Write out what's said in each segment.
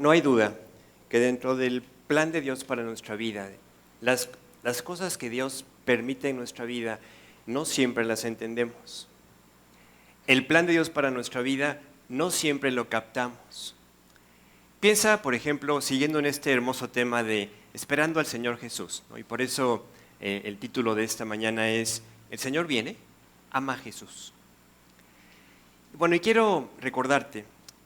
No hay duda que dentro del plan de Dios para nuestra vida, las cosas que Dios permite en nuestra vida, no siempre las entendemos. El plan de Dios para nuestra vida no siempre lo captamos. Piensa, por ejemplo, siguiendo en este hermoso tema de esperando al Señor Jesús, ¿no? Y por eso el título de esta mañana es El Señor viene, ama a Jesús. Bueno, y quiero recordarte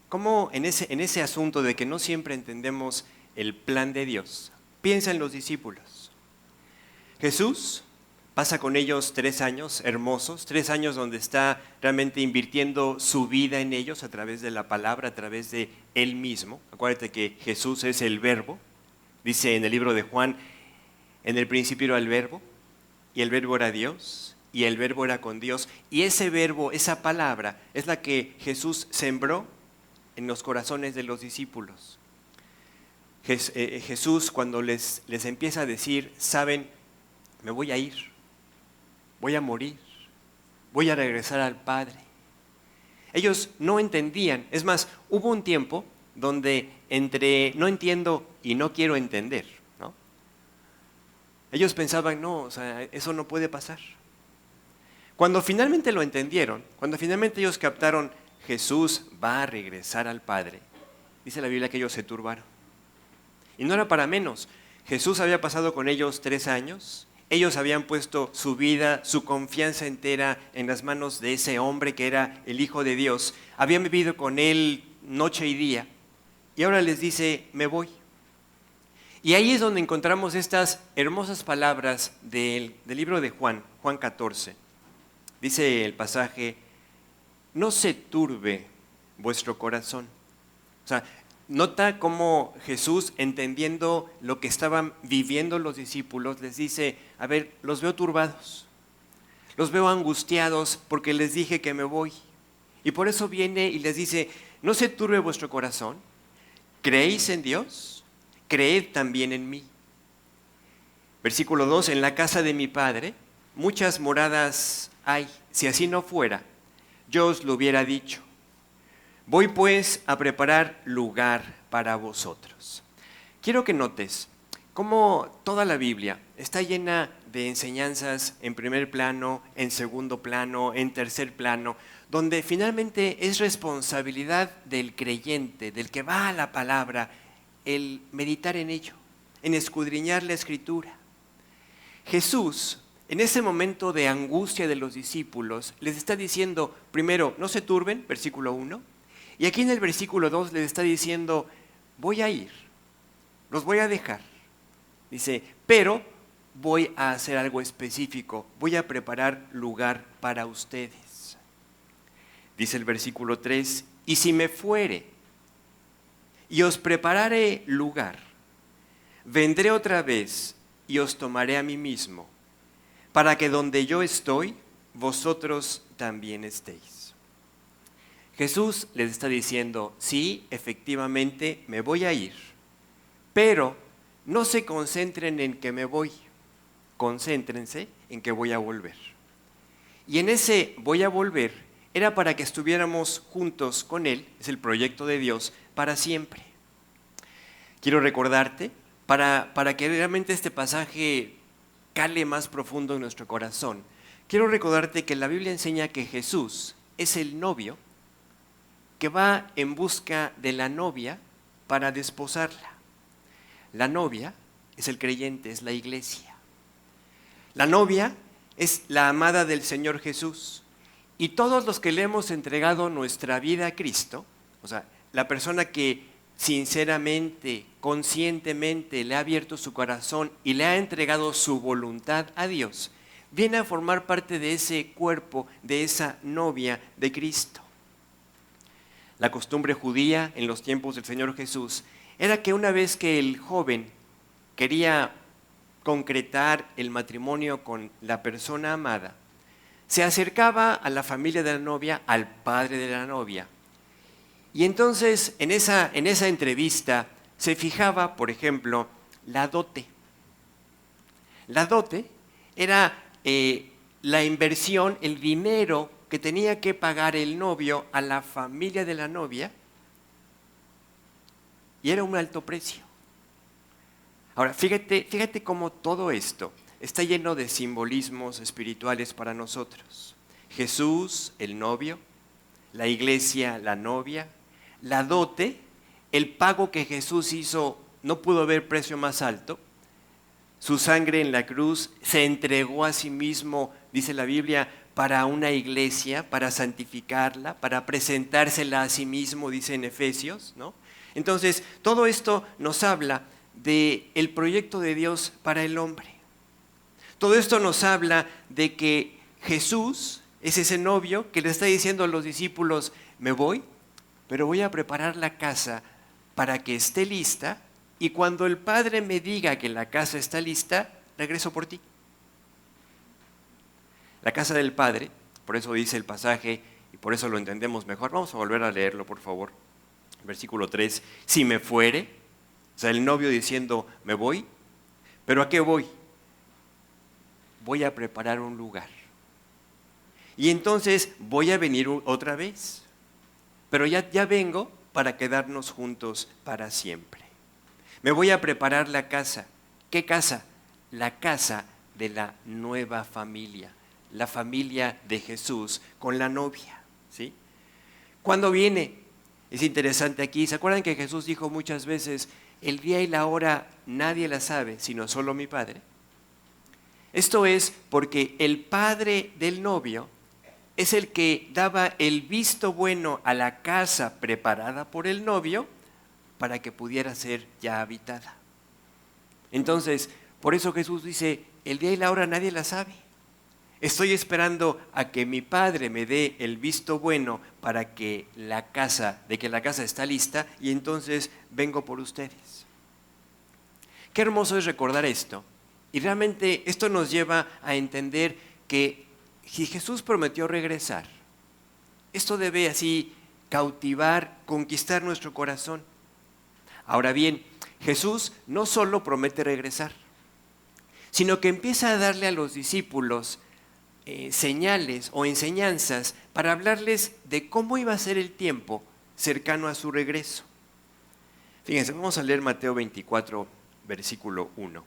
cómo en ese asunto de que no siempre entendemos el plan de Dios, piensa en los discípulos. Jesús pasa con ellos 3 años hermosos, 3 años donde está realmente invirtiendo su vida en ellos a través de la palabra, a través de Él mismo. Acuérdate que Jesús es el Verbo. Dice en el libro de Juan, en el principio era el Verbo, y el Verbo era Dios, y el Verbo era con Dios. Y ese Verbo, esa palabra, es la que Jesús sembró en los corazones de los discípulos. Jesús, cuando les empieza a decir, saben, me voy a ir, voy a morir, voy a regresar al Padre. Ellos no entendían. Es más, hubo un tiempo donde entre no entiendo y no quiero entender, ¿no? Ellos pensaban, no, o sea, eso no puede pasar. Cuando finalmente lo entendieron, cuando finalmente ellos captaron, Jesús va a regresar al Padre, dice la Biblia que ellos se turbaron. Y no era para menos. Jesús había pasado con ellos 3 años. Ellos habían puesto su vida, su confianza entera en las manos de ese hombre que era el Hijo de Dios. Habían vivido con Él noche y día. Y ahora les dice, me voy. Y ahí es donde encontramos estas hermosas palabras del libro de Juan 14. Dice el pasaje, no se turbe vuestro corazón. O sea, nota cómo Jesús, entendiendo lo que estaban viviendo los discípulos, les dice, a ver, los veo turbados, los veo angustiados porque les dije que me voy. Y por eso viene y les dice, no se turbe vuestro corazón, ¿creéis en Dios? Creed también en mí. Versículo 2, en la casa de mi Padre muchas moradas hay, si así no fuera, yo os lo hubiera dicho. Voy pues a preparar lugar para vosotros. Quiero que notes cómo toda la Biblia está llena de enseñanzas en primer plano, en segundo plano, en tercer plano, donde finalmente es responsabilidad del creyente, del que va a la palabra, el meditar en ello, en escudriñar la Escritura. Jesús, en ese momento de angustia de los discípulos, les está diciendo, primero, no se turben, versículo 1, y aquí en el versículo 2 les está diciendo, voy a ir, los voy a dejar. Dice, pero voy a hacer algo específico, voy a preparar lugar para ustedes. Dice el versículo 3, y si me fuere y os prepararé lugar, vendré otra vez y os tomaré a mí mismo, para que donde yo estoy, vosotros también estéis. Jesús les está diciendo, sí, efectivamente me voy a ir, pero no se concentren en que me voy, concéntrense en que voy a volver. Y en ese voy a volver era para que estuviéramos juntos con Él, es el proyecto de Dios, para siempre. Quiero recordarte, para que realmente este pasaje cale más profundo en nuestro corazón, quiero recordarte que la Biblia enseña que Jesús es el novio que va en busca de la novia para desposarla. La novia es el creyente, es la iglesia. La novia es la amada del Señor Jesús. Y todos los que le hemos entregado nuestra vida a Cristo, o sea, la persona que sinceramente, conscientemente le ha abierto su corazón y le ha entregado su voluntad a Dios, viene a formar parte de ese cuerpo, de esa novia de Cristo. La costumbre judía en los tiempos del Señor Jesús era que una vez que el joven quería concretar el matrimonio con la persona amada, se acercaba a la familia de la novia, al padre de la novia. Y entonces en esa entrevista se fijaba, por ejemplo, la dote. La dote era la inversión, el dinero que tenía que pagar el novio a la familia de la novia y era un alto precio. Ahora, fíjate cómo todo esto está lleno de simbolismos espirituales para nosotros. Jesús, el novio, la iglesia, la novia, la dote, el pago que Jesús hizo, no pudo haber precio más alto. Su sangre en la cruz se entregó a sí mismo, dice la Biblia, para una iglesia, para santificarla, para presentársela a sí mismo, dice en Efesios, ¿no? Entonces, todo esto nos habla del proyecto de Dios para el hombre. Todo esto nos habla de que Jesús es ese novio que le está diciendo a los discípulos, me voy, pero voy a preparar la casa para que esté lista, y cuando el Padre me diga que la casa está lista, regreso por ti. La casa del Padre, por eso dice el pasaje, y por eso lo entendemos mejor. Vamos a volver a leerlo, por favor. Versículo 3, si me fuere, o sea, el novio diciendo, me voy, ¿pero a qué voy? Voy a preparar un lugar. Y entonces voy a venir otra vez, pero ya vengo para quedarnos juntos para siempre. Me voy a preparar la casa. ¿Qué casa? La casa de la nueva familia, la familia de Jesús con la novia, ¿sí? ¿Cuándo viene? Es interesante aquí. ¿Se acuerdan que Jesús dijo muchas veces, el día y la hora nadie la sabe, sino solo mi Padre? Esto es porque el padre del novio es el que daba el visto bueno a la casa preparada por el novio para que pudiera ser ya habitada. Entonces, por eso Jesús dice, el día y la hora nadie la sabe. Estoy esperando a que mi Padre me dé el visto bueno para que la casa está lista, y entonces vengo por ustedes. Qué hermoso es recordar esto. Y realmente esto nos lleva a entender que si Jesús prometió regresar, esto debe así cautivar, conquistar nuestro corazón. Ahora bien, Jesús no solo promete regresar, sino que empieza a darle a los discípulos señales o enseñanzas para hablarles de cómo iba a ser el tiempo cercano a su regreso. Fíjense, vamos a leer Mateo 24, versículo 1.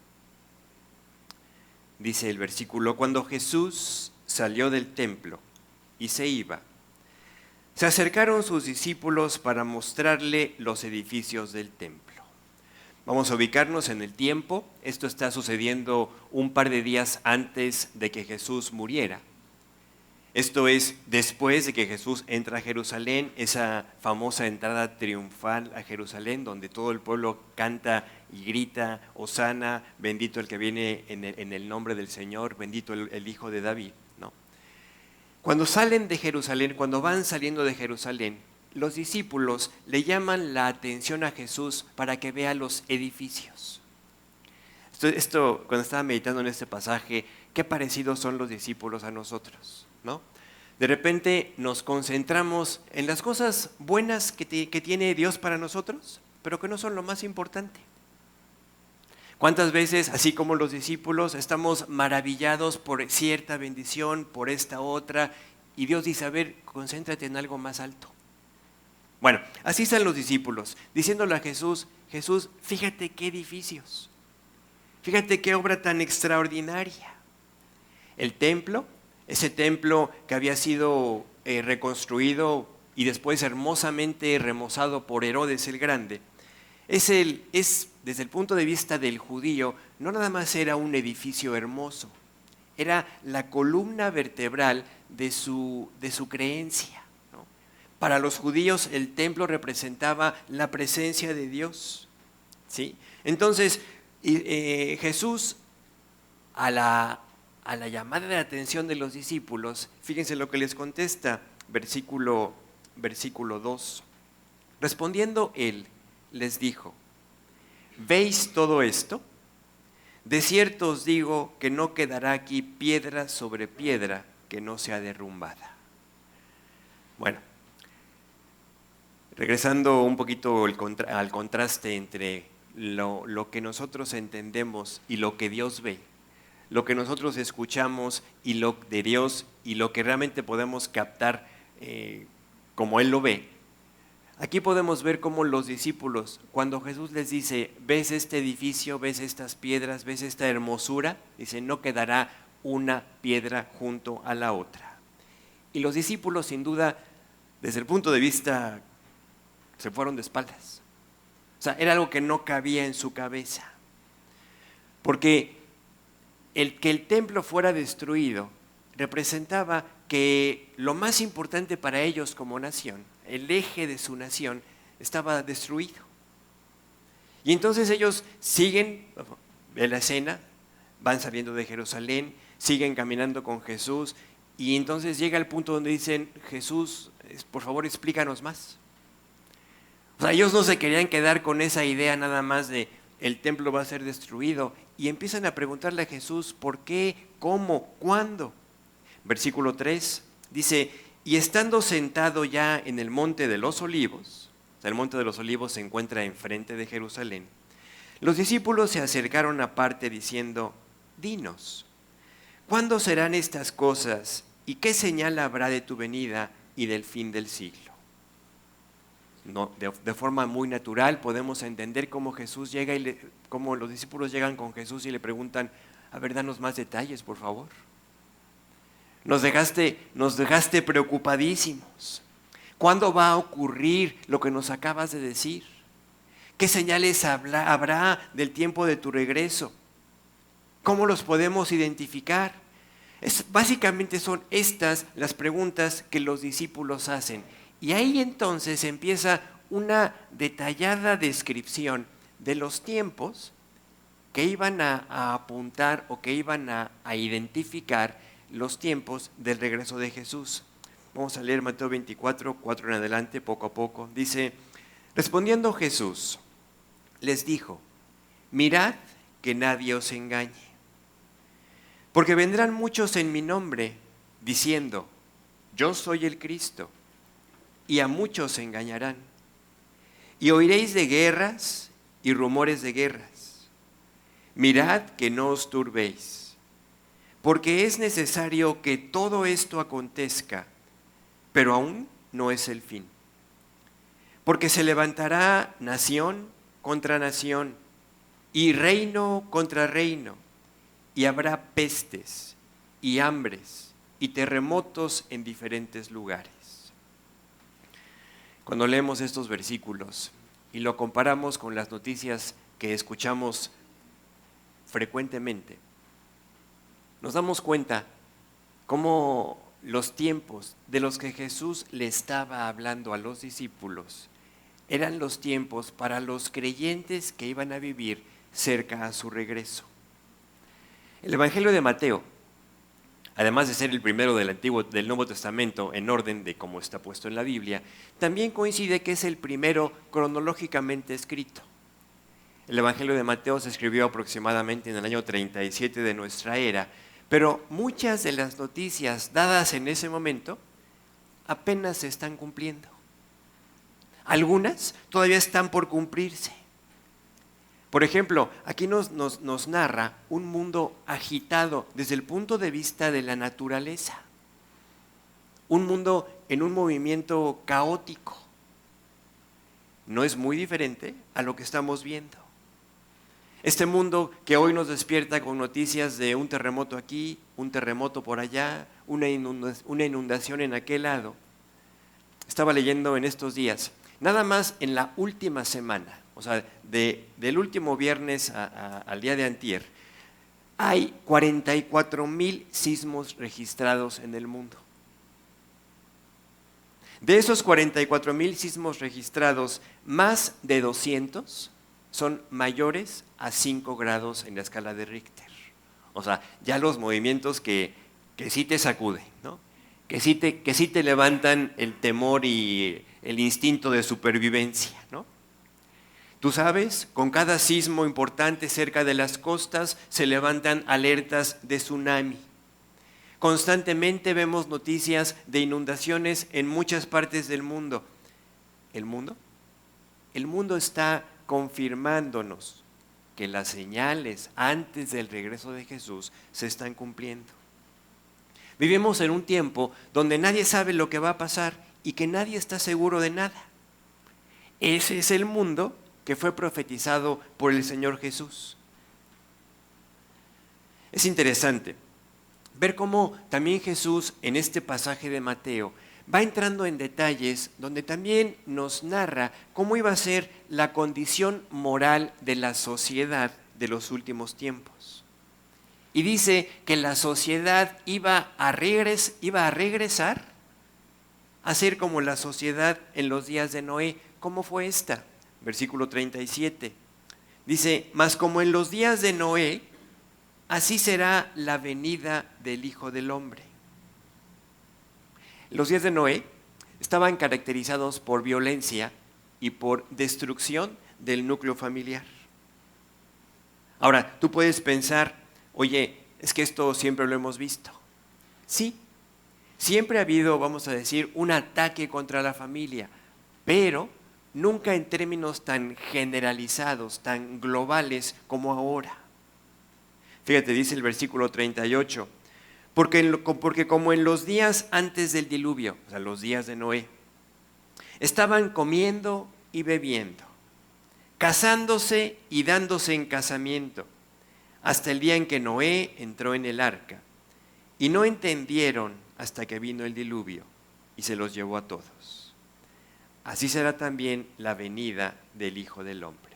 Dice el versículo, cuando Jesús salió del templo y se iba, se acercaron sus discípulos para mostrarle los edificios del templo. Vamos a ubicarnos en el tiempo. Esto está sucediendo un par de días antes de que Jesús muriera. Esto es después de que Jesús entra a Jerusalén, esa famosa entrada triunfal a Jerusalén, donde todo el pueblo canta y grita, Hosana, bendito el que viene en el nombre del Señor, bendito el Hijo de David, ¿no? Cuando salen de Jerusalén, cuando van saliendo de Jerusalén, los discípulos le llaman la atención a Jesús para que vea los edificios. Esto, cuando estaba meditando en este pasaje, qué parecidos son los discípulos a nosotros, ¿no? De repente nos concentramos en las cosas buenas que tiene Dios para nosotros, pero que no son lo más importante. ¿Cuántas veces, así como los discípulos, estamos maravillados por cierta bendición, por esta otra, y Dios dice, a ver, concéntrate en algo más alto? Bueno, así están los discípulos, diciéndole a Jesús, Jesús, fíjate qué edificios, fíjate qué obra tan extraordinaria. El templo, ese templo que había sido reconstruido y después hermosamente remozado por Herodes el Grande, es desde el punto de vista del judío, no nada más era un edificio hermoso, era la columna vertebral de su creencia. Para los judíos el templo representaba la presencia de Dios, ¿sí? Entonces Jesús a la llamada de atención de los discípulos, fíjense lo que les contesta, versículo 2. Respondiendo él, les dijo, ¿veis todo esto? De cierto os digo que no quedará aquí piedra sobre piedra que no sea derrumbada. Bueno, regresando un poquito al contraste entre lo que nosotros entendemos y lo que Dios ve, lo que nosotros escuchamos y lo de Dios y lo que realmente podemos captar como Él lo ve. Aquí podemos ver cómo los discípulos, cuando Jesús les dice, ¿ves este edificio, ves estas piedras, ves esta hermosura? Dice, no quedará una piedra junto a la otra. Y los discípulos, sin duda, desde el punto de vista, se fueron de espaldas. O sea, era algo que no cabía en su cabeza. Porque que el templo fuera destruido representaba que lo más importante para ellos como nación, el eje de su nación, estaba destruido. Y entonces ellos siguen en la escena, van saliendo de Jerusalén, siguen caminando con Jesús, y entonces llega el punto donde dicen, Jesús, por favor explícanos más. O sea, ellos no se querían quedar con esa idea nada más de el templo va a ser destruido, y empiezan a preguntarle a Jesús, ¿por qué? ¿Cómo? ¿Cuándo? Versículo 3 dice, y estando sentado ya en el monte de los olivos, o sea, el monte de los olivos se encuentra enfrente de Jerusalén, los discípulos se acercaron aparte diciendo, dinos, ¿cuándo serán estas cosas y qué señal habrá de tu venida y del fin del siglo? No, de forma muy natural podemos entender cómo Jesús llega cómo los discípulos llegan con Jesús y le preguntan, a ver, danos más detalles, por favor. Nos dejaste preocupadísimos. ¿Cuándo va a ocurrir lo que nos acabas de decir? ¿Qué señales habrá del tiempo de tu regreso? ¿Cómo los podemos identificar? Básicamente son estas las preguntas que los discípulos hacen. Y ahí entonces empieza una detallada descripción de los tiempos que iban a apuntar o que iban a identificar los tiempos del regreso de Jesús. Vamos a leer Mateo 24, 4 en adelante, poco a poco. Dice, respondiendo Jesús, les dijo, mirad que nadie os engañe, porque vendrán muchos en mi nombre, diciendo, yo soy el Cristo, y a muchos se engañarán. Y oiréis de guerras y rumores de guerras. Mirad que no os turbéis, porque es necesario que todo esto acontezca, pero aún no es el fin. Porque se levantará nación contra nación, y reino contra reino, y habrá pestes, y hambres, y terremotos en diferentes lugares. Cuando leemos estos versículos y lo comparamos con las noticias que escuchamos frecuentemente, nos damos cuenta cómo los tiempos de los que Jesús le estaba hablando a los discípulos eran los tiempos para los creyentes que iban a vivir cerca a su regreso. El Evangelio de Mateo, además de ser el primero del Nuevo Testamento en orden de cómo está puesto en la Biblia, también coincide que es el primero cronológicamente escrito. El Evangelio de Mateo se escribió aproximadamente en el año 37 de nuestra era, pero muchas de las noticias dadas en ese momento apenas se están cumpliendo. Algunas todavía están por cumplirse. Por ejemplo, aquí nos narra un mundo agitado desde el punto de vista de la naturaleza. Un mundo en un movimiento caótico. No es muy diferente a lo que estamos viendo. Este mundo que hoy nos despierta con noticias de un terremoto aquí, un terremoto por allá, una inundación en aquel lado. Estaba leyendo en estos días, nada más en la última semana, o sea, del último viernes al día de antier, hay 44,000 sismos registrados en el mundo. De esos 44,000 sismos registrados, más de 200 son mayores a 5 grados en la escala de Richter. O sea, ya los movimientos que sí te sacuden, ¿no? que sí te levantan el temor y el instinto de supervivencia, ¿no? Tú sabes, con cada sismo importante cerca de las costas se levantan alertas de tsunami. Constantemente vemos noticias de inundaciones en muchas partes del mundo. ¿El mundo? El mundo está confirmándonos que las señales antes del regreso de Jesús se están cumpliendo. Vivimos en un tiempo donde nadie sabe lo que va a pasar y que nadie está seguro de nada. Ese es el mundo que fue profetizado por el Señor Jesús. Es interesante ver cómo también Jesús en este pasaje de Mateo va entrando en detalles donde también nos narra cómo iba a ser la condición moral de la sociedad de los últimos tiempos. Y dice que la sociedad iba a regresar a ser como la sociedad en los días de Noé. ¿Cómo fue esta? Versículo 37. Dice, mas como en los días de Noé, así será la venida del Hijo del Hombre. Los días de Noé estaban caracterizados por violencia y por destrucción del núcleo familiar. Ahora, tú puedes pensar, oye, es que esto siempre lo hemos visto. Sí, siempre ha habido, vamos a decir, un ataque contra la familia, pero nunca en términos tan generalizados, tan globales como ahora. Fíjate, dice el versículo 38, porque como en los días antes del diluvio, o sea, los días de Noé, estaban comiendo y bebiendo, casándose y dándose en casamiento, hasta el día en que Noé entró en el arca, y no entendieron hasta que vino el diluvio y se los llevó a todos. Así será también la venida del Hijo del Hombre.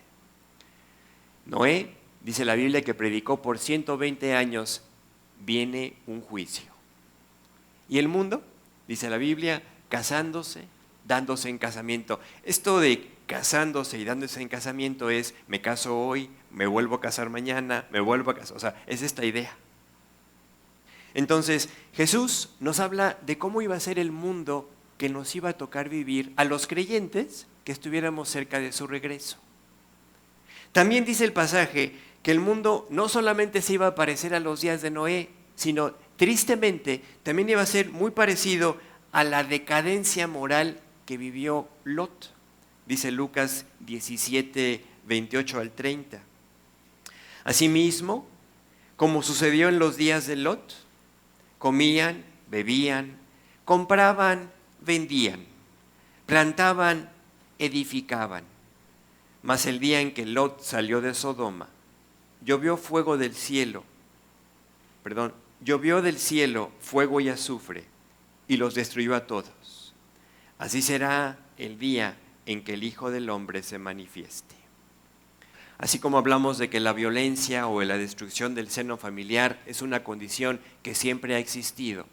Noé, dice la Biblia, que predicó por 120 años, viene un juicio. Y el mundo, dice la Biblia, casándose, dándose en casamiento. Esto de casándose y dándose en casamiento es, me caso hoy, me vuelvo a casar mañana, me vuelvo a casar. O sea, es esta idea. Entonces, Jesús nos habla de cómo iba a ser el mundo que nos iba a tocar vivir a los creyentes que estuviéramos cerca de su regreso. También dice el pasaje que el mundo no solamente se iba a parecer a los días de Noé, sino tristemente también iba a ser muy parecido a la decadencia moral que vivió Lot. Dice Lucas 17, 28 al 30. Asimismo, como sucedió en los días de Lot, comían, bebían, compraban, vendían, plantaban, edificaban. Mas el día en que Lot salió de Sodoma, llovió del cielo fuego y azufre, y los destruyó a todos. Así será el día en que el Hijo del Hombre se manifieste. Así como hablamos de que la violencia o la destrucción del seno familiar es una condición que siempre ha existido,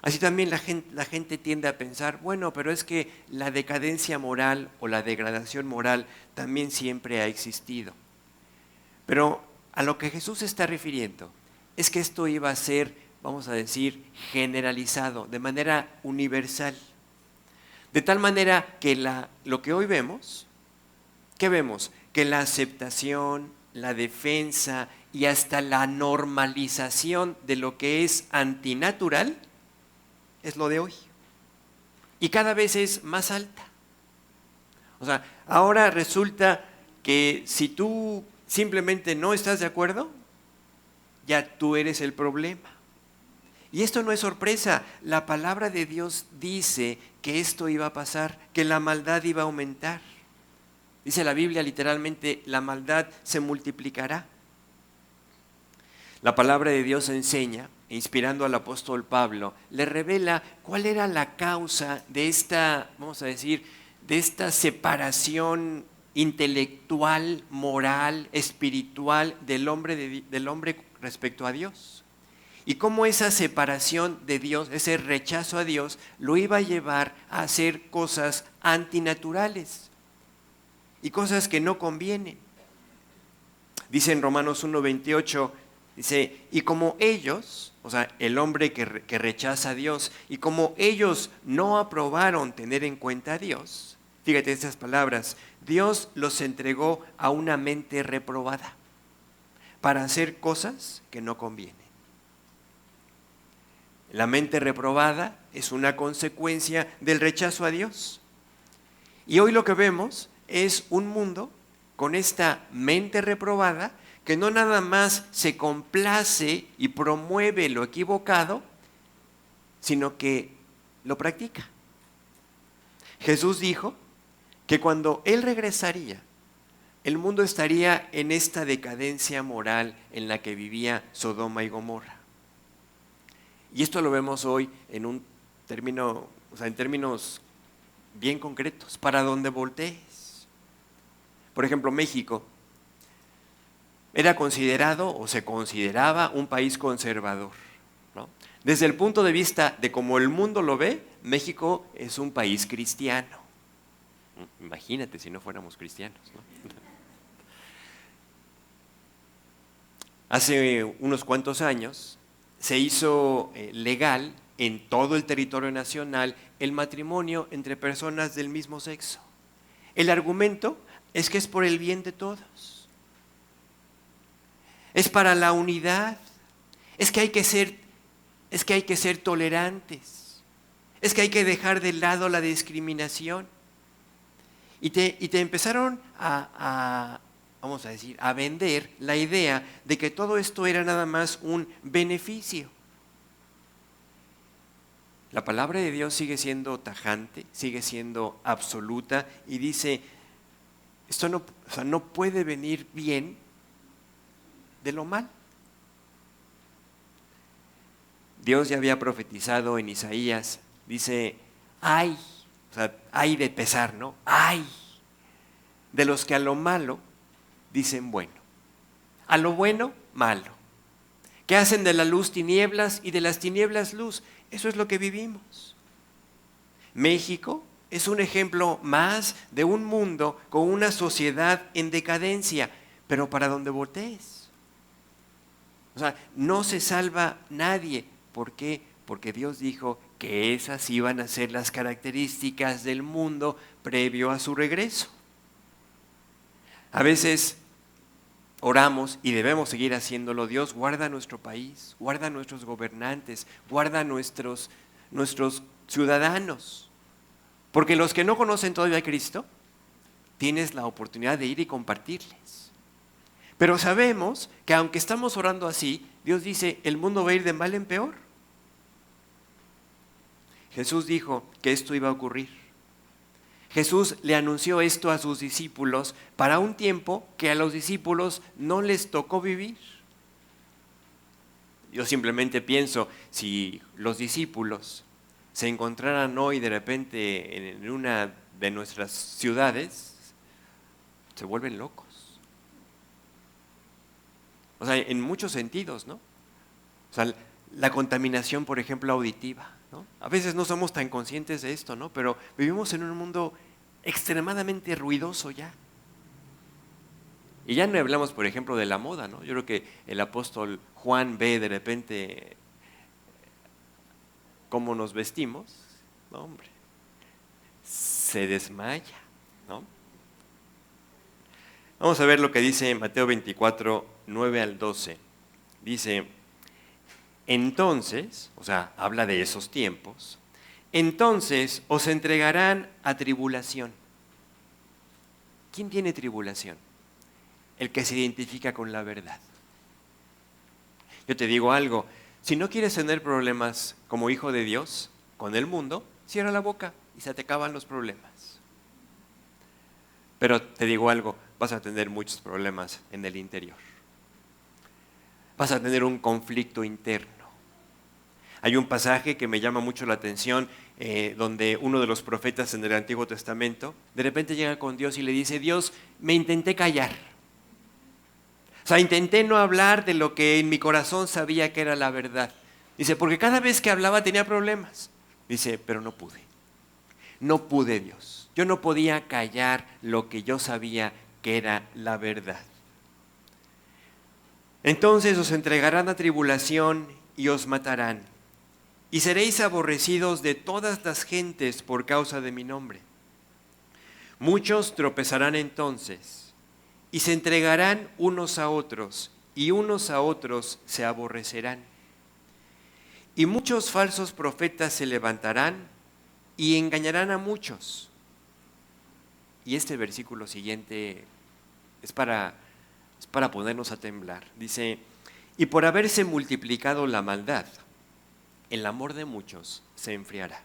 así también la gente tiende a pensar, bueno, pero es que la decadencia moral o la degradación moral también siempre ha existido. Pero a lo que Jesús se está refiriendo es que esto iba a ser, vamos a decir, generalizado, de manera universal. De tal manera que lo que hoy vemos, ¿qué vemos? Que la aceptación, la defensa y hasta la normalización de lo que es antinatural es lo de hoy. Y cada vez es más alta. O sea, ahora resulta que si tú simplemente no estás de acuerdo, ya tú eres el problema. Y esto no es sorpresa. La palabra de Dios dice que esto iba a pasar, que la maldad iba a aumentar. Dice la Biblia literalmente, la maldad se multiplicará. La palabra de Dios enseña, inspirando al apóstol Pablo, le revela cuál era la causa de esta, vamos a decir, de esta separación intelectual, moral, espiritual del hombre respecto a Dios. Y cómo esa separación de Dios, ese rechazo a Dios, lo iba a llevar a hacer cosas antinaturales y cosas que no convienen. Dice en Romanos 1:28, dice, y como ellos, o sea, el hombre que rechaza a Dios, y como ellos no aprobaron tener en cuenta a Dios, fíjate estas palabras, Dios los entregó a una mente reprobada para hacer cosas que no convienen. La mente reprobada es una consecuencia del rechazo a Dios. Y hoy lo que vemos es un mundo con esta mente reprobada que no nada más se complace y promueve lo equivocado, sino que lo practica. Jesús dijo que cuando Él regresaría, el mundo estaría en esta decadencia moral en la que vivía Sodoma y Gomorra. Y esto lo vemos hoy en un término, en términos bien concretos, para donde voltees. Por ejemplo, México era considerado o se consideraba un país conservador, ¿no? Desde el punto de vista de cómo el mundo lo ve, México es un país cristiano. Imagínate si no fuéramos cristianos, ¿no? Hace unos cuantos años se hizo legal en todo el territorio nacional el matrimonio entre personas del mismo sexo. El argumento es que es por el bien de todos. Es para la unidad. Es que hay que ser tolerantes. Es que hay que dejar de lado la discriminación. Y te empezaron vamos a decir, a vender la idea de que todo esto era nada más un beneficio. La palabra de Dios sigue siendo tajante, sigue siendo absoluta y dice, esto no puede venir bien de lo mal. Dios ya había profetizado en Isaías, dice, ay de pesar, ¿no? Ay de los que a lo malo dicen bueno, a lo bueno, malo, que hacen de la luz tinieblas y de las tinieblas luz. Eso es lo que vivimos. México es un ejemplo más de un mundo con una sociedad en decadencia, pero para donde voltees. No se salva nadie. ¿Por qué? Porque Dios dijo que esas iban a ser las características del mundo previo a su regreso. A veces oramos y debemos seguir haciéndolo. Dios, guarda nuestro país, guarda nuestros gobernantes, guarda nuestros ciudadanos. Porque los que no conocen todavía a Cristo, tienes la oportunidad de ir y compartirles. Pero sabemos que aunque estamos orando así, Dios dice, el mundo va a ir de mal en peor. Jesús dijo que esto iba a ocurrir. Jesús le anunció esto a sus discípulos para un tiempo que a los discípulos no les tocó vivir. Yo simplemente pienso, si los discípulos se encontraran hoy de repente en una de nuestras ciudades, se vuelven locos. En muchos sentidos, ¿no? La contaminación, por ejemplo, auditiva, ¿no? A veces no somos tan conscientes de esto, ¿no? Pero vivimos en un mundo extremadamente ruidoso ya. Y ya no hablamos, por ejemplo, de la moda, ¿no? Yo creo que el apóstol Juan ve de repente cómo nos vestimos, ¿no? Hombre, se desmaya, ¿no? Vamos a ver lo que dice Mateo 24, 9 al 12. Dice, entonces, habla de esos tiempos, entonces os entregarán a tribulación. ¿Quién tiene tribulación? El que se identifica con la verdad. Yo te digo algo, si no quieres tener problemas como hijo de Dios con el mundo, cierra la boca y se te acaban los problemas. Pero te digo algo, vas a tener muchos problemas en el interior. Vas a tener un conflicto interno. Hay un pasaje que me llama mucho la atención, donde uno de los profetas en el Antiguo Testamento, de repente llega con Dios y le dice, Dios, me intenté callar. Intenté no hablar de lo que en mi corazón sabía que era la verdad. Dice, porque cada vez que hablaba tenía problemas. Dice, pero no pude. No pude, Dios. Yo no podía callar lo que yo sabía que era la verdad. Entonces os entregarán a tribulación y os matarán. Y seréis aborrecidos de todas las gentes por causa de mi nombre. Muchos tropezarán entonces y se entregarán unos a otros y unos a otros se aborrecerán. Y muchos falsos profetas se levantarán y engañarán a muchos. Y este versículo siguiente es para ponernos a temblar. Dice, y por haberse multiplicado la maldad, el amor de muchos se enfriará.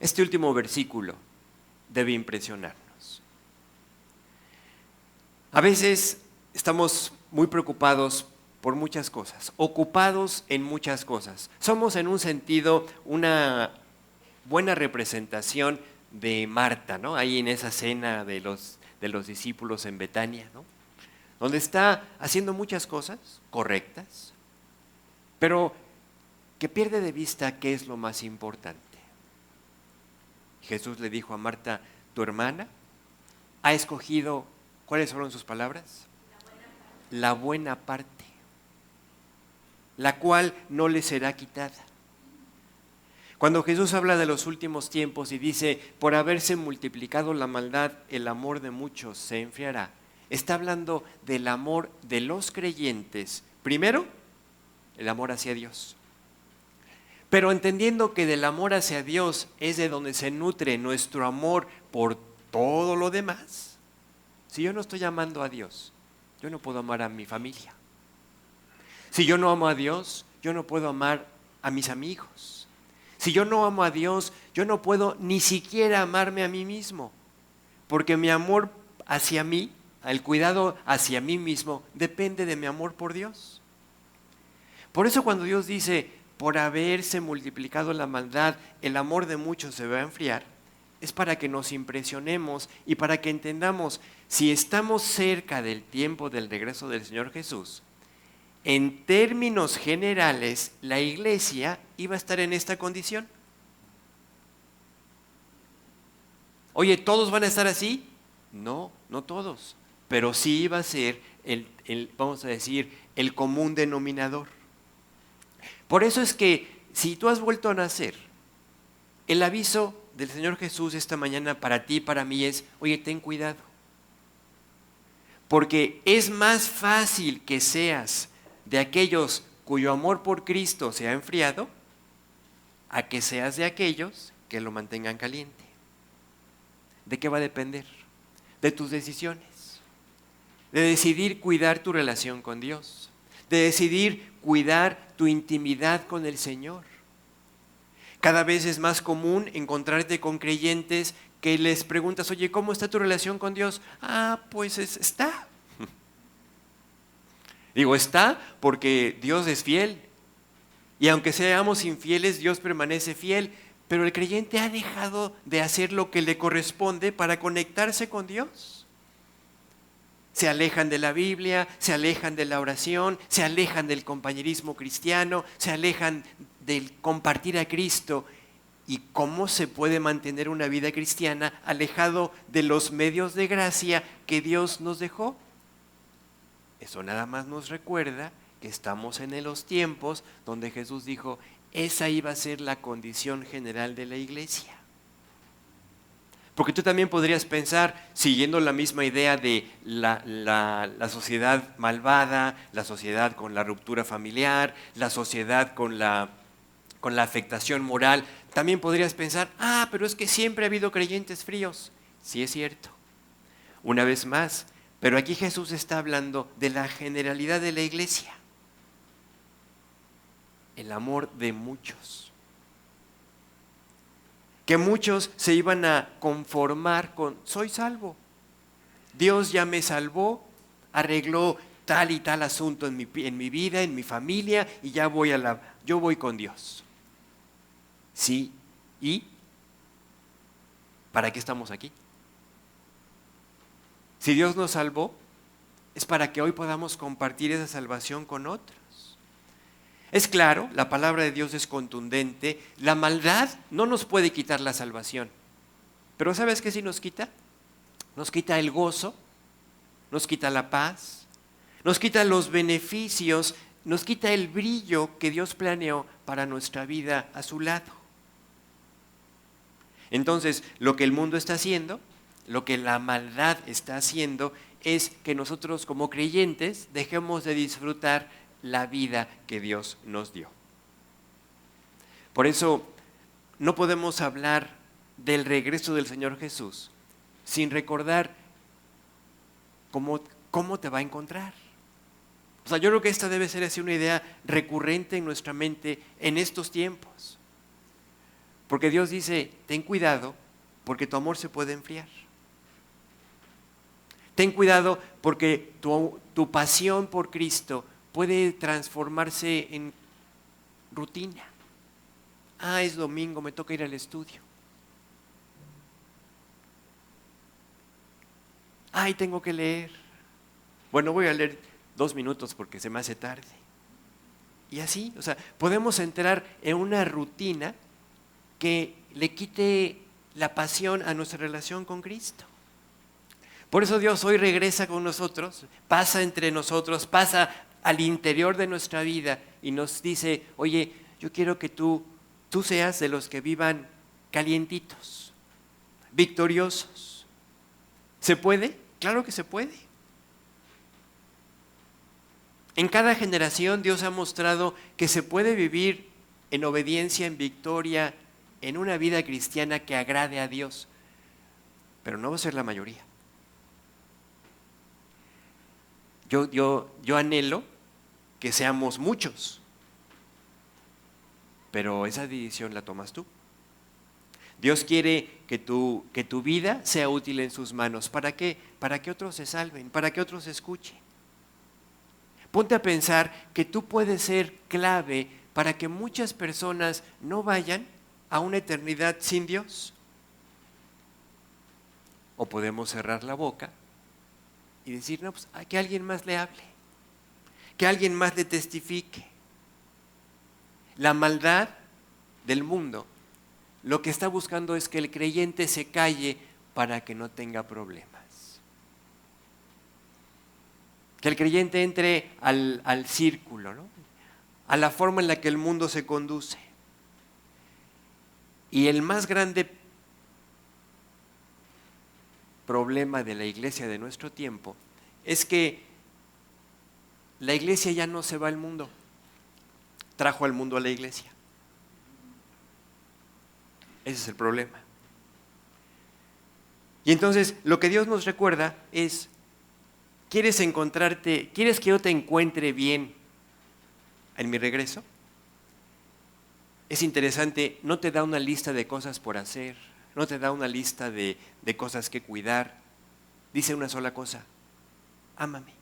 Este último versículo debe impresionarnos. A veces estamos muy preocupados por muchas cosas, ocupados en muchas cosas. Somos en un sentido una buena representación de Marta, ¿no? Ahí en esa cena de los discípulos en Betania, ¿no? Donde está haciendo muchas cosas correctas, pero que pierde de vista qué es lo más importante. Jesús le dijo a Marta, tu hermana ha escogido, ¿cuáles fueron sus palabras? La buena parte, la cual no le será quitada. Cuando Jesús habla de los últimos tiempos y dice, por haberse multiplicado la maldad, el amor de muchos se enfriará, está hablando del amor de los creyentes. Primero, el amor hacia Dios. Pero entendiendo que del amor hacia Dios es de donde se nutre nuestro amor por todo lo demás. Si yo no estoy amando a Dios, yo no puedo amar a mi familia. Si yo no amo a Dios, yo no puedo amar a mis amigos. Si yo no amo a Dios, yo no puedo ni siquiera amarme a mí mismo. Porque mi amor hacia mí, el cuidado hacia mí mismo, depende de mi amor por Dios. Por eso cuando Dios dice, por haberse multiplicado la maldad, el amor de muchos se va a enfriar, es para que nos impresionemos y para que entendamos, si estamos cerca del tiempo del regreso del Señor Jesús, en términos generales, la iglesia iba a estar en esta condición. Oye, ¿todos van a estar así? No, no todos, pero sí iba a ser vamos a decir, el común denominador. Por eso es que si tú has vuelto a nacer, el aviso del Señor Jesús esta mañana para ti y para mí es, oye, ten cuidado. Porque es más fácil que seas de aquellos cuyo amor por Cristo se ha enfriado, a que seas de aquellos que lo mantengan caliente. ¿De qué va a depender? De tus decisiones. De decidir cuidar tu relación con Dios. De decidir cuidar tu intimidad con el Señor. Cada vez es más común encontrarte con creyentes que les preguntas, oye, ¿cómo está tu relación con Dios? Ah, pues está. Digo, está porque Dios es fiel. Y aunque seamos infieles, Dios permanece fiel. Pero el creyente ha dejado de hacer lo que le corresponde para conectarse con Dios. Se alejan de la Biblia, se alejan de la oración, se alejan del compañerismo cristiano, se alejan del compartir a Cristo. ¿Y cómo se puede mantener una vida cristiana alejado de los medios de gracia que Dios nos dejó? Eso nada más nos recuerda que estamos en los tiempos donde Jesús dijo, esa iba a ser la condición general de la iglesia. Porque tú también podrías pensar, siguiendo la misma idea de la sociedad malvada, la sociedad con la ruptura familiar, la sociedad con la afectación moral, también podrías pensar, pero es que siempre ha habido creyentes fríos. Sí es cierto. Una vez más, pero aquí Jesús está hablando de la generalidad de la iglesia. El amor de muchos. Que muchos se iban a conformar con, soy salvo. Dios ya me salvó, arregló tal y tal asunto en mi vida, en mi familia, y ya yo voy con Dios. Sí, ¿y para qué estamos aquí? Si Dios nos salvó, es para que hoy podamos compartir esa salvación con otros. Es claro, la palabra de Dios es contundente, la maldad no nos puede quitar la salvación. Pero ¿sabes qué sí nos quita? Nos quita el gozo, nos quita la paz, nos quita los beneficios, nos quita el brillo que Dios planeó para nuestra vida a su lado. Entonces, lo que el mundo está haciendo, lo que la maldad está haciendo, es que nosotros como creyentes dejemos de disfrutar la vida que Dios nos dio. Por eso, no podemos hablar del regreso del Señor Jesús sin recordar cómo te va a encontrar. O sea, yo creo que esta debe ser así una idea recurrente en nuestra mente en estos tiempos. Porque Dios dice, ten cuidado, porque tu amor se puede enfriar. Ten cuidado porque tu pasión por Cristo puede transformarse en rutina. Es domingo, me toca ir al estudio. Tengo que leer. Bueno, voy a leer 2 minutos porque se me hace tarde. Y así, podemos entrar en una rutina que le quite la pasión a nuestra relación con Cristo. Por eso Dios hoy regresa con nosotros, pasa entre nosotros, pasa al interior de nuestra vida y nos dice, oye, yo quiero que tú seas de los que vivan calientitos, victoriosos. ¿Se puede? Claro que se puede. En cada generación Dios ha mostrado que se puede vivir en obediencia, en victoria, en una vida cristiana que agrade a Dios, pero no va a ser la mayoría. Yo anhelo que seamos muchos, pero esa decisión la tomas tú. Dios quiere que tu vida sea útil en sus manos. ¿Para qué? Para que otros se salven, para que otros escuchen. Ponte a pensar que tú puedes ser clave para que muchas personas no vayan a una eternidad sin Dios. O podemos cerrar la boca y decir, no, pues que alguien más le hable, que alguien más le testifique. La maldad del mundo lo que está buscando es que el creyente se calle para que no tenga problemas. Que el creyente entre al círculo, ¿no? A la forma en la que el mundo se conduce. Y el más grande problema de la iglesia de nuestro tiempo es que la iglesia ya no se va al mundo, trajo al mundo a la iglesia. Ese es el problema. Y entonces lo que Dios nos recuerda es, ¿quieres que yo te encuentre bien en mi regreso? Es interesante, no te da una lista de cosas por hacer, no te da una lista de cosas que cuidar. Dice una sola cosa: ámame,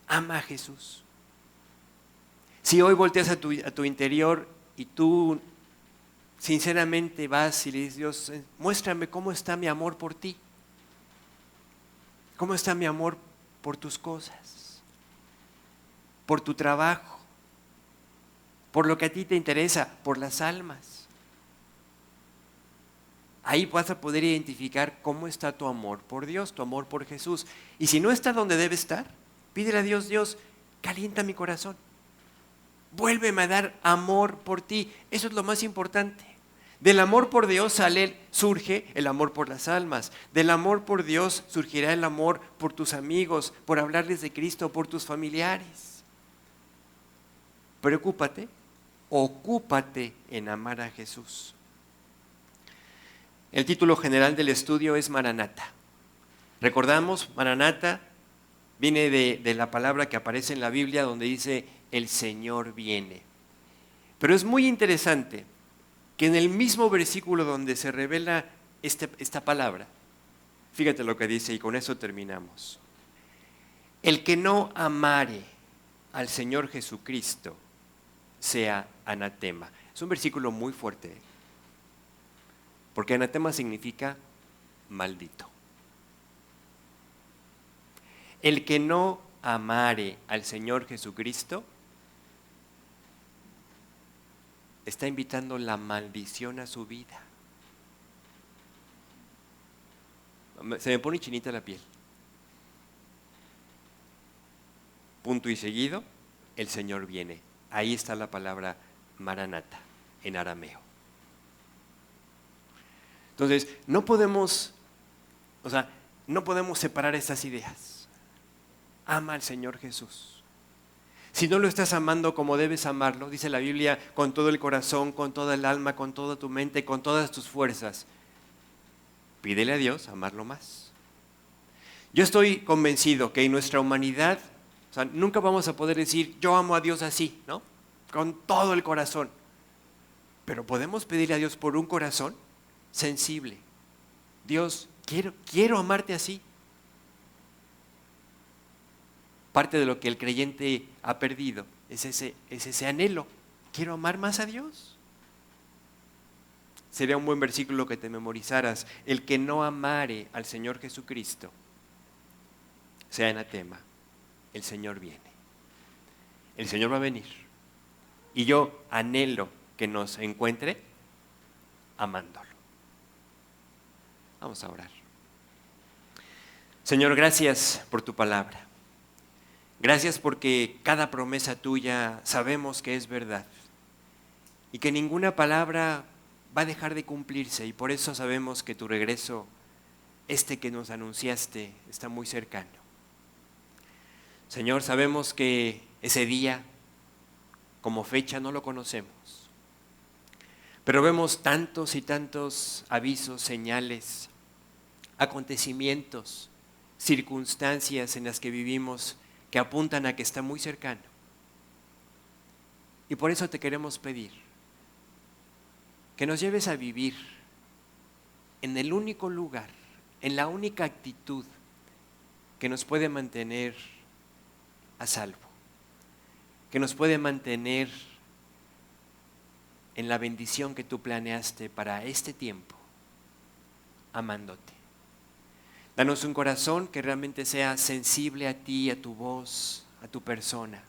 ama a Jesús. Si hoy volteas a tu interior y tú sinceramente vas y le dices, Dios, muéstrame cómo está mi amor por ti, cómo está mi amor por tus cosas, por tu trabajo, por lo que a ti te interesa, por las almas. Ahí vas a poder identificar cómo está tu amor por Dios, tu amor por Jesús. Y si no está donde debe estar, pídele a Dios, Dios, calienta mi corazón. Vuélveme a dar amor por ti. Eso es lo más importante. Del amor por Dios surge el amor por las almas. Del amor por Dios surgirá el amor por tus amigos, por hablarles de Cristo, por tus familiares. Ocúpate en amar a Jesús. El título general del estudio es Maranata. Recordamos, Maranata viene de la palabra que aparece en la Biblia donde dice, el Señor viene. Pero es muy interesante que en el mismo versículo donde se revela esta palabra, fíjate lo que dice y con eso terminamos. El que no amare al Señor Jesucristo sea anatema. Es un versículo muy fuerte, porque anatema significa maldito. El que no amare al Señor Jesucristo está invitando la maldición a su vida. Se me pone chinita la piel. Punto y seguido, el Señor viene. Ahí está la palabra Maranata en arameo. Entonces, no podemos separar estas ideas. Ama al Señor Jesús. Si no lo estás amando como debes amarlo, dice la Biblia, con todo el corazón, con toda el alma, con toda tu mente, con todas tus fuerzas, pídele a Dios amarlo más. Yo estoy convencido que en nuestra humanidad, nunca vamos a poder decir, yo amo a Dios así, ¿no? Con todo el corazón. Pero podemos pedirle a Dios por un corazón sensible, Dios, quiero amarte así. Parte de lo que el creyente ha perdido es ese anhelo. Quiero amar más a Dios. Sería un buen versículo que te memorizaras. El que no amare al Señor Jesucristo, sea anatema. El Señor viene. El Señor va a venir. Y yo anhelo que nos encuentre amándolo. Vamos a orar. Señor, gracias por tu palabra. Gracias porque cada promesa tuya sabemos que es verdad y que ninguna palabra va a dejar de cumplirse, y por eso sabemos que tu regreso, que nos anunciaste, está muy cercano. Señor, sabemos que ese día, como fecha, no lo conocemos, pero vemos tantos y tantos avisos, señales, acontecimientos, circunstancias en las que vivimos que apuntan a que está muy cercano. Y por eso te queremos pedir que nos lleves a vivir en el único lugar, en la única actitud que nos puede mantener a salvo, que nos puede mantener en la bendición que tú planeaste para este tiempo, amándote. Danos un corazón que realmente sea sensible a ti, a tu voz, a tu persona.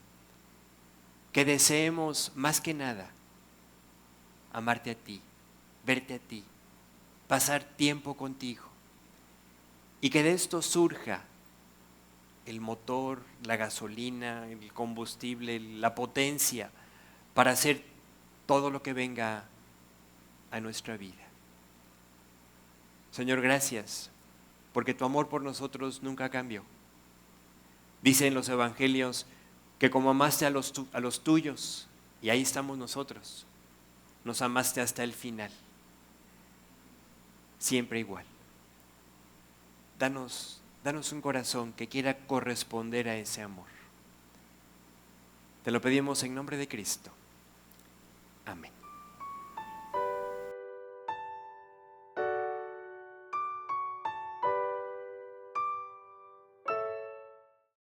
Que deseemos más que nada amarte a ti, verte a ti, pasar tiempo contigo. Y que de esto surja el motor, la gasolina, el combustible, la potencia para hacer todo lo que venga a nuestra vida. Señor, gracias, porque tu amor por nosotros nunca cambió. Dice en los evangelios que como amaste a los tuyos, y ahí estamos nosotros, nos amaste hasta el final, siempre igual. Danos un corazón que quiera corresponder a ese amor. Te lo pedimos en nombre de Cristo. Amén.